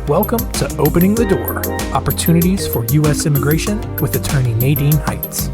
Welcome to Opening the Door, Opportunities for U.S. Immigration with attorney Nadine Heights.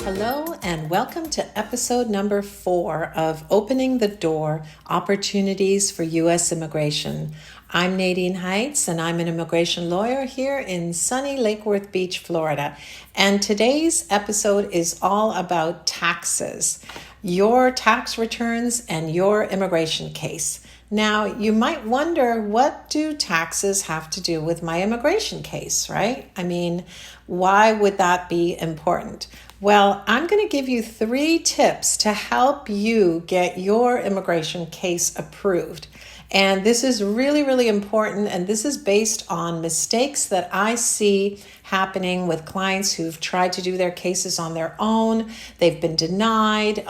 Hello and welcome to episode number 4 of Opening the Door, Opportunities for U.S. Immigration. I'm Nadine Heights and I'm an immigration lawyer here in sunny Lake Worth Beach, Florida. And today's episode is all about taxes, your tax returns and your immigration case. Now, you might wonder, what do taxes have to do with my immigration case, right? I mean, why would that be important? Well, I'm going to give you 3 tips to help you get your immigration case approved. And this is really, really important. And this is based on mistakes that I see happening with clients who've tried to do their cases on their own. They've been denied,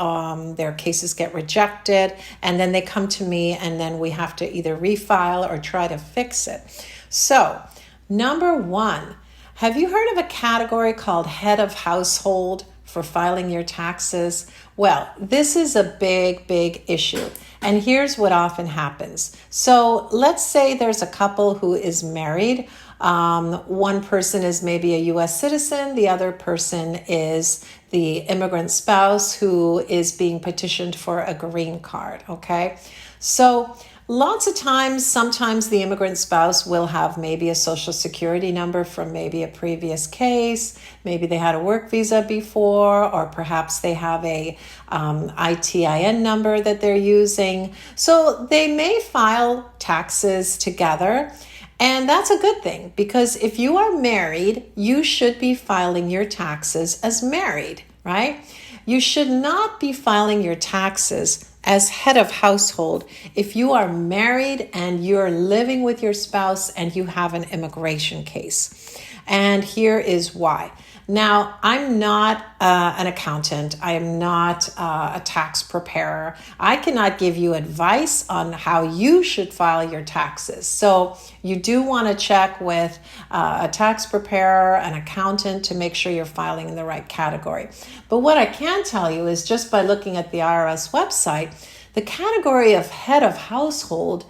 their cases get rejected, and then they come to me and then we have to either refile or try to fix it. So, number 1, have you heard of a category called head of household for filing your taxes? Well, this is a big, big issue. And here's what often happens. So let's say there's a couple who is married. One person is maybe a U.S. citizen. The other person is the immigrant spouse who is being petitioned for a green card, okay? So lots of times, sometimes the immigrant spouse will have maybe a social security number from maybe a previous case. Maybe they had a work visa before, or perhaps they have a ITIN number that they're using. So they may file taxes together. And that's a good thing, because if you are married, you should be filing your taxes as married, right? You should not be filing your taxes as head of household if you are married and you're living with your spouse and you have an immigration case. And here is why. Now, I'm not an accountant. I am not a tax preparer. I cannot give you advice on how you should file your taxes. So you do want to check with a tax preparer, an accountant, to make sure you're filing in the right category. But what I can tell you is, just by looking at the IRS website, the category of head of household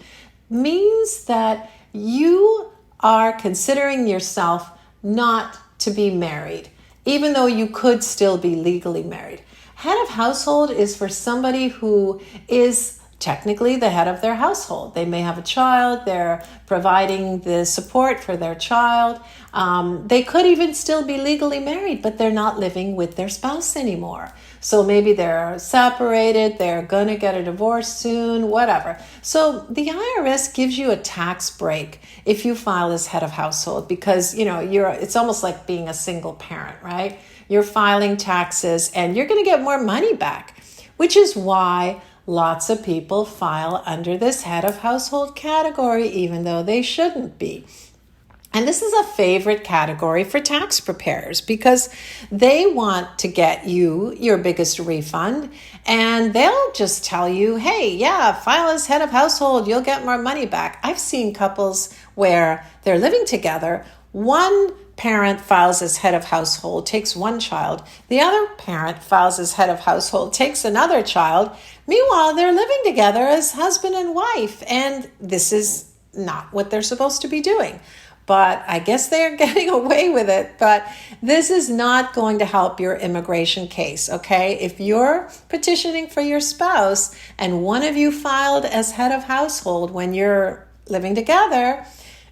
means that you are considering yourself not to be married, even though you could still be legally married. Head of household is for somebody who is technically the head of their household. They may have a child, they're providing the support for their child. They could even still be legally married, but they're not living with their spouse anymore. So maybe they're separated, they're going to get a divorce soon, whatever. So the IRS gives you a tax break if you file as head of household, because it's almost like being a single parent, right? You're filing taxes and you're going to get more money back, which is why lots of people file under this head of household category, even though they shouldn't be. And this is a favorite category for tax preparers, because they want to get you your biggest refund, and they'll just tell you, hey, yeah, file as head of household, you'll get more money back. I've seen couples where they're living together. One parent files as head of household, takes one child. The other parent files as head of household, takes another child. Meanwhile, they're living together as husband and wife, and this is not what they're supposed to be doing. But I guess they're getting away with it. But this is not going to help your immigration case, okay? If you're petitioning for your spouse and one of you filed as head of household when you're living together,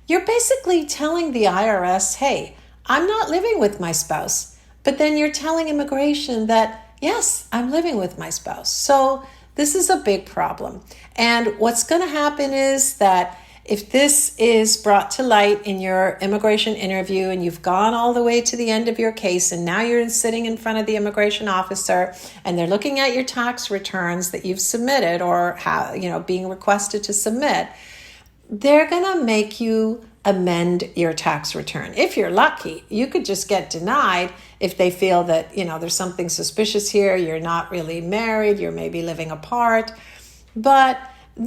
you're basically telling the IRS, hey, I'm not living with my spouse. But then you're telling immigration that, yes, I'm living with my spouse. So this is a big problem. And what's going to happen is that if this is brought to light in your immigration interview and you've gone all the way to the end of your case and now you're sitting in front of the immigration officer and they're looking at your tax returns that you've submitted or being requested to submit, they're going to make you amend your tax return. If you're lucky, you could just get denied if they feel that, there's something suspicious here, you're not really married, you're maybe living apart. But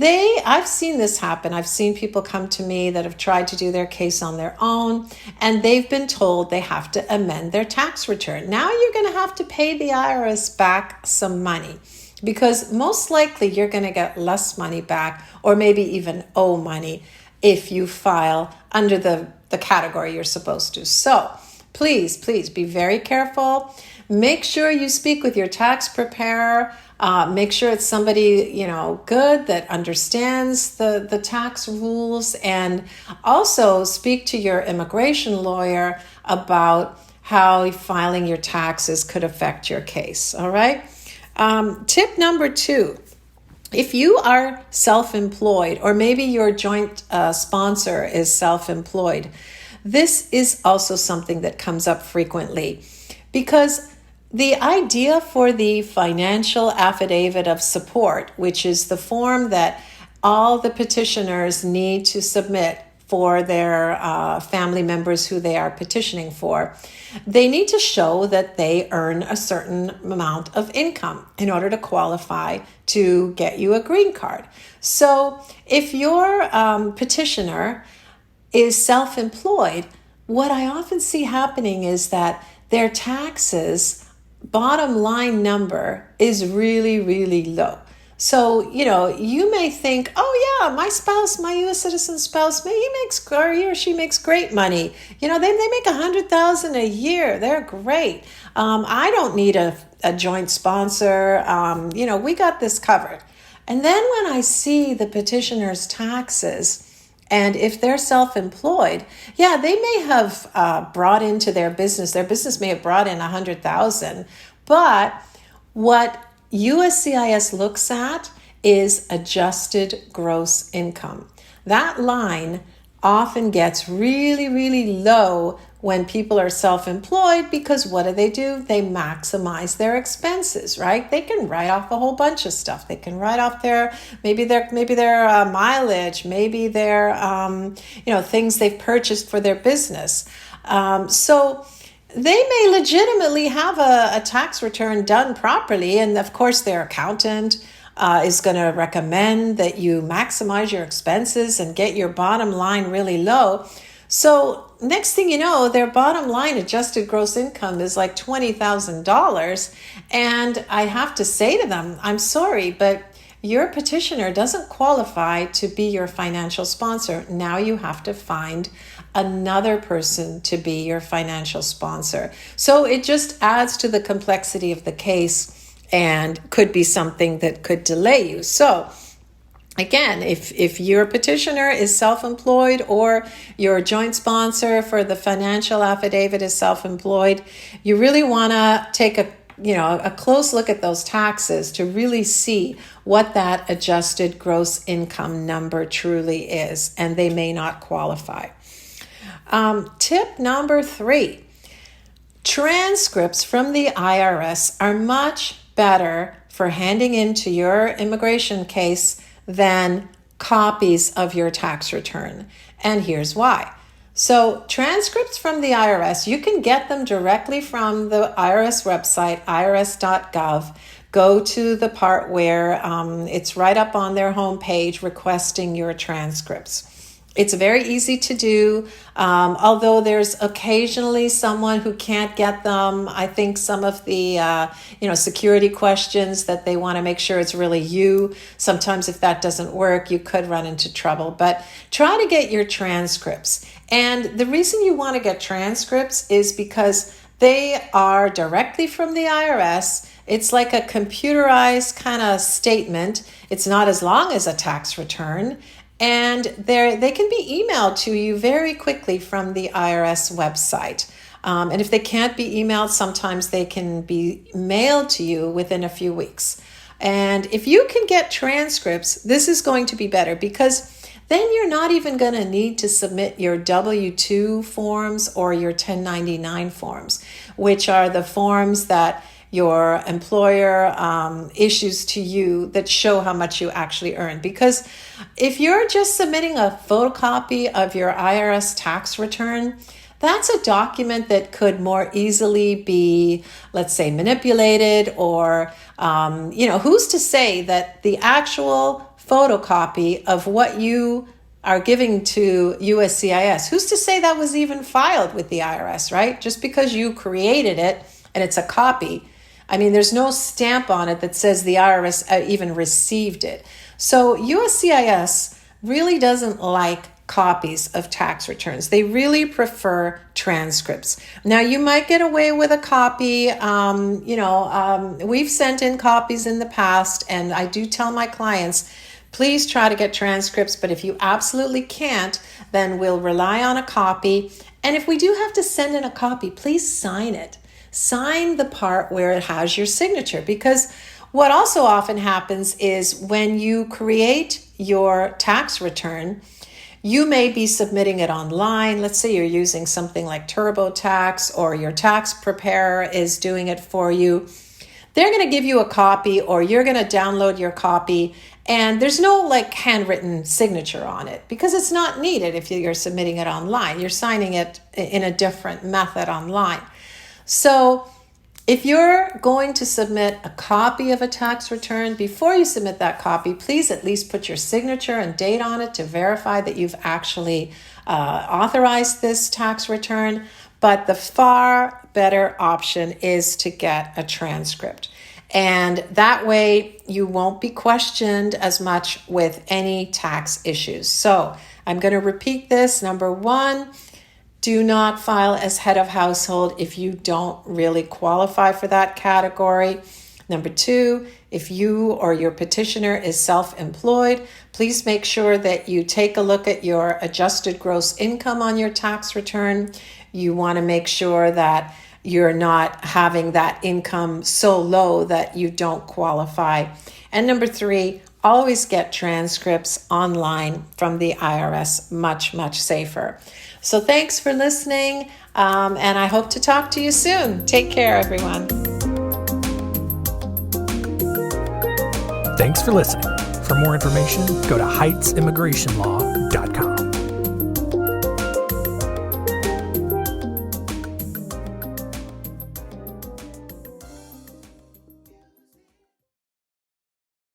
I've seen this happen. I've seen people come to me that have tried to do their case on their own, and they've been told they have to amend their tax return. Now you're going to have to pay the IRS back some money, because most likely you're going to get less money back, or maybe even owe money if you file under the category you're supposed to. So please be very careful. Make sure you speak with your tax preparer. Make sure it's somebody, good, that understands the tax rules, and also speak to your immigration lawyer about how filing your taxes could affect your case. All right. Tip number 2. If you are self-employed, or maybe your joint sponsor is self-employed, this is also something that comes up frequently, because the idea for the financial affidavit of support, which is the form that all the petitioners need to submit for their family members who they are petitioning for, they need to show that they earn a certain amount of income in order to qualify to get you a green card. So if your petitioner is self-employed, what I often see happening is that their taxes bottom line number is really, really low. So, you may think, oh yeah, my U.S. citizen spouse, he or she makes great money. They make $100,000 a year. They're great. I don't need a joint sponsor. We got this covered. And then when I see the petitioner's taxes, and if they're self-employed, they may have brought into their business may have brought in $100,000, but what USCIS looks at is adjusted gross income. That line often gets really, really low when people are self-employed, because what do? They maximize their expenses, right? They can write off a whole bunch of stuff. They can write off their mileage, maybe their things they've purchased for their business. So they may legitimately have a tax return done properly, and of course their accountant is going to recommend that you maximize your expenses and get your bottom line really low. So next thing you know, their bottom line adjusted gross income is like $20,000. And I have to say to them, I'm sorry, but your petitioner doesn't qualify to be your financial sponsor. Now you have to find another person to be your financial sponsor. So it just adds to the complexity of the case and could be something that could delay you. So again, if your petitioner is self-employed, or your joint sponsor for the financial affidavit is self-employed, you really want to take a close look at those taxes to really see what that adjusted gross income number truly is, and they may not qualify. Tip number 3, transcripts from the IRS are much better for handing into your immigration case than copies of your tax return. And here's why. So transcripts from the IRS, you can get them directly from the IRS website, irs.gov. Go to the part where it's right up on their homepage requesting your transcripts. It's very easy to do, although there's occasionally someone who can't get them. I think some of the security questions that they want to make sure it's really you. Sometimes if that doesn't work, you could run into trouble. But try to get your transcripts. And the reason you want to get transcripts is because they are directly from the IRS. It's like a computerized kind of statement. It's not as long as a tax return. And they can be emailed to you very quickly from the IRS website. And if they can't be emailed, sometimes they can be mailed to you within a few weeks. And if you can get transcripts, this is going to be better, because then you're not even going to need to submit your W-2 forms or your 1099 forms, which are the forms that your employer issues to you that show how much you actually earn. Because if you're just submitting a photocopy of your IRS tax return, that's a document that could more easily be, let's say, manipulated, or, who's to say that the actual photocopy of what you are giving to USCIS. Who's to say that was even filed with the IRS, right? Just because you created it and it's a copy. I mean, there's no stamp on it that says the IRS even received it. So USCIS really doesn't like copies of tax returns. They really prefer transcripts. Now, you might get away with a copy. We've sent in copies in the past, and I do tell my clients, please try to get transcripts, but if you absolutely can't, then we'll rely on a copy. And if we do have to send in a copy, please sign it. Sign the part where it has your signature, because what also often happens is when you create your tax return, you may be submitting it online. Let's say you're using something like TurboTax, or your tax preparer is doing it for you. They're going to give you a copy, or you're going to download your copy, and there's no handwritten signature on it because it's not needed if you're submitting it online. You're signing it in a different method online. So if you're going to submit a copy of a tax return, before you submit that copy, please at least put your signature and date on it to verify that you've actually authorized this tax return. But the far better option is to get a transcript. And that way you won't be questioned as much with any tax issues. So I'm going to repeat this. Number one, do not file as head of household if you don't really qualify for that category. Number two, if you or your petitioner is self-employed, please make sure that you take a look at your adjusted gross income on your tax return. You want to make sure that you're not having that income so low that you don't qualify. And number three, always get transcripts online from the IRS, much, much safer. So thanks for listening, and I hope to talk to you soon. Take care, everyone. Thanks for listening. For more information, go to heightsimmigrationlaw.com.